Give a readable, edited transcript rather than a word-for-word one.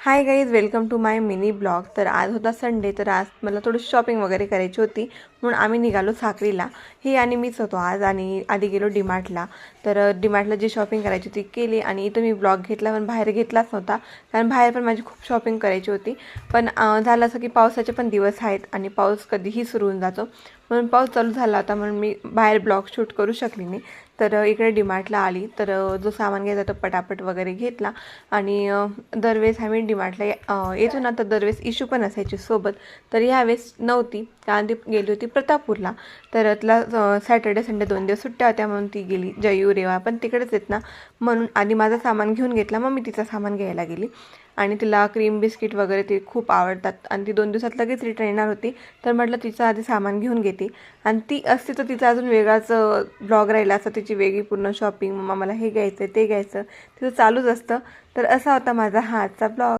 High guys, welcome to my mini blog. तर आज होता संडे, तर आज मला थोडी शॉपिंग वगैरे करायची होती म्हणून आम्ही निघालो साक्रीला। ही आणि मीच होतो आज, आणि आधी गेलो डीमार्टला। तर डीमार्टला जी शॉपिंग करायची ती केली, आणि इथं मी ब्लॉग घेतला पण बाहेर घेतलाच नव्हता, कारण बाहेर पण माझी खूप शॉपिंग करायची होती। पण झालं असं की पावसाचे पण दिवस आहेत आणि पाऊस कधीही सुरू होऊन जातो, म्हणून पाऊस चालू झाला होता म्हणून मी बाहेर ब्लॉग शूट करू शकली नाही। तर इकडे डीमार्टला आली, तर जो सामान घ्यायचा तो पटापट वगैरे घेतला। आणि दरवेळेस आम्ही डीमार्टला येतो ना, तर दरवेळेस इशू पण असायची सोबत, तर ह्यावेळेस नव्हती, कारण ती गेली होती प्रतापपूरला। तर तिला सॅटर्डे संडे 2 दिवस सुट्ट्या होत्या म्हणून ती गेली। जयू रेवा पण तिकडेच आहेत ना, म्हणून आधी माझं सामान घेऊन घेतला, मग मी तिचं सामान घ्यायला गेली। आणि तिला क्रीम बिस्किट वगैरे ते खूप आवडतात, आणि ती 2 दिवसात लगेच रिटर्न येणार होती, तर म्हटलं तिचं आधी सामान घेऊन घेते। आणि ती असते तर तिचा अजून वेगळाच ब्लॉग राहिला असं, तिची वेगळी पूर्ण शॉपिंग, मग मला हे घ्यायचं ते घ्यायचं तिचं चालूच असतं। तर असा होता माझा हा आजचा ब्लॉग।